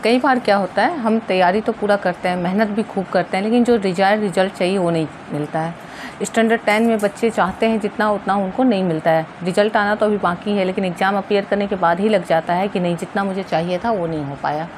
कई बार क्या होता है, हम तैयारी तो पूरा करते हैं, मेहनत भी खूब करते हैं, लेकिन जो डिजायर्ड रिजल्ट चाहिए वो नहीं मिलता है। स्टैंडर्ड 10 में बच्चे चाहते हैं जितना, उतना उनको नहीं मिलता है। रिजल्ट आना तो अभी बाकी है, लेकिन एग्ज़ाम अपीयर करने के बाद ही लग जाता है कि नहीं, जितना मुझे चाहिए था वो नहीं हो पाया।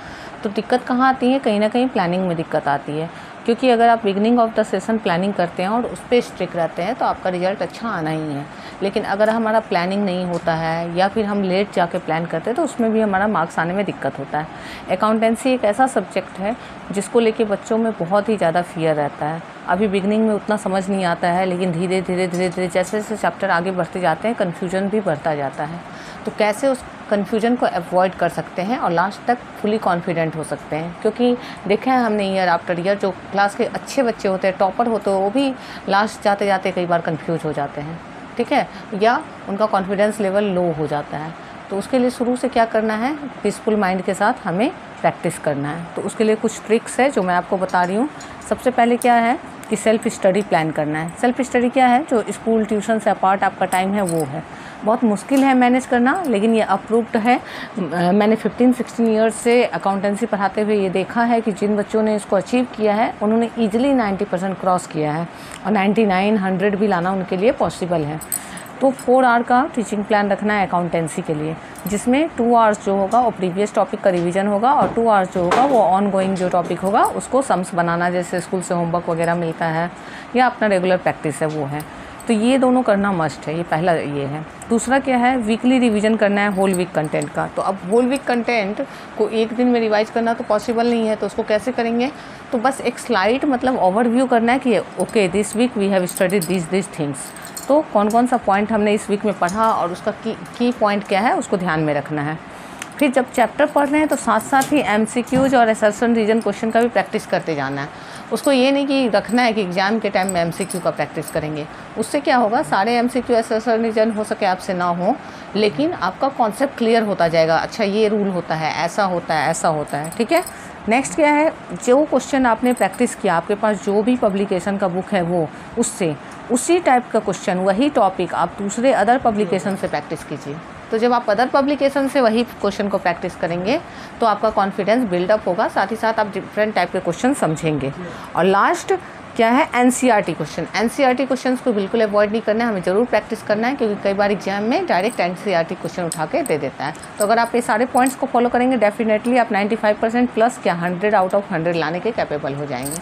तो दिक्कत कहाँ आती है? कहीं ना कहीं प्लानिंग में दिक्कत आती है, क्योंकि अगर आप beginning of the session planning करते हैं और उस पर स्ट्रिक रहते हैं तो आपका रिजल्ट अच्छा आना ही है। लेकिन अगर हमारा प्लानिंग नहीं होता है या फिर हम लेट जाके प्लान करते हैं तो उसमें भी हमारा मार्क्स आने में दिक्कत होता है। अकाउंटेंसी एक ऐसा सब्जेक्ट है जिसको लेके बच्चों में बहुत ही ज़्यादा फियर रहता है। अभी बिगनिंग में उतना समझ नहीं आता है, लेकिन धीरे धीरे जैसे जैसे चैप्टर आगे बढ़ते जाते हैं कन्फ्यूजन भी बढ़ता जाता है। तो कैसे उस कन्फ्यूजन को अवॉइड कर सकते हैं और लास्ट तक फुली कॉन्फिडेंट हो सकते हैं? क्योंकि देखा है हमने ईयर आफ्टर ईयर जो क्लास के अच्छे बच्चे होते हैं, टॉपर होते हैं, वो भी लास्ट जाते जाते कई बार कन्फ्यूज हो जाते हैं, ठीक है, या उनका कॉन्फिडेंस लेवल लो हो जाता है। तो उसके लिए शुरू से क्या करना है? पीसफुल माइंड के साथ हमें प्रैक्टिस करना है। तो उसके लिए कुछ ट्रिक्स है जो मैं आपको बता रही हूँ। सबसे पहले क्या है कि सेल्फ स्टडी प्लान करना है। सेल्फ स्टडी क्या है? जो स्कूल ट्यूशन से अपार्ट आपका टाइम है वो है। बहुत मुश्किल है मैनेज करना, लेकिन ये अप्रूव्ड है। मैंने 15-16 ईयर्स से अकाउंटेंसी पढ़ाते हुए ये देखा है कि जिन बच्चों ने इसको अचीव किया है उन्होंने ईजिली 90% क्रॉस किया है और 99-100 भी लाना उनके लिए पॉसिबल है। तो 4 आवर का टीचिंग प्लान रखना है अकाउंटेंसी के लिए, जिसमें 2 आवर्स जो होगा वो प्रीवियस टॉपिक का रिवीजन होगा और 2 आवर्स जो होगा वो ऑन गोइंग जो टॉपिक होगा उसको सम्स बनाना, जैसे स्कूल से होमवर्क वगैरह मिलता है या अपना रेगुलर प्रैक्टिस है वो है। तो ये दोनों करना मस्ट है, ये पहला ये है। दूसरा क्या है? वीकली रिवीजन करना है होल वीक कंटेंट का। तो अब होल वीक कंटेंट को एक दिन में रिवाइज करना तो पॉसिबल नहीं है, तो उसको कैसे करेंगे? तो बस एक स्लाइड मतलब ओवरव्यू करना है कि okay this week we have studied this things. तो कौन कौन सा पॉइंट हमने इस वीक में पढ़ा और उसका की पॉइंट क्या है उसको ध्यान में रखना है। फिर जब चैप्टर पढ़ रहे हैं तो साथ साथ ही MCQs और असर्शन रीजन क्वेश्चन का भी प्रैक्टिस करते जाना है। उसको ये नहीं कि रखना है कि एग्जाम के टाइम में MCQ का प्रैक्टिस करेंगे। उससे क्या होगा, सारे MCQ असर्शन रीजन हो सके आपसे ना हो, लेकिन आपका कॉन्सेप्ट क्लियर होता जाएगा। अच्छा ये रूल होता है, ऐसा होता है, ऐसा होता है, ठीक है। नेक्स्ट क्या है? जो क्वेश्चन आपने प्रैक्टिस किया, आपके पास जो भी पब्लिकेशन का बुक है वो, उससे उसी टाइप का क्वेश्चन, वही टॉपिक आप दूसरे अदर पब्लिकेशन से प्रैक्टिस कीजिए। तो जब आप अदर पब्लिकेशन से वही क्वेश्चन को प्रैक्टिस करेंगे तो आपका कॉन्फिडेंस बिल्डअप होगा, साथ ही साथ आप डिफरेंट टाइप के क्वेश्चन समझेंगे। और लास्ट क्या है? NCERT question. NCERT क्वेश्चंस को बिल्कुल अवॉइड नहीं करना है, हमें ज़रूर प्रैक्टिस करना है, क्योंकि कई बार एग्जाम में डायरेक्ट NCERT क्वेश्चन उठा के दे देता है। तो अगर आप ये सारे पॉइंट्स को फॉलो करेंगे डेफिनेटली आप 95% प्लस क्या 100 आउट ऑफ 100 लाने के कैपेबल हो जाएंगे।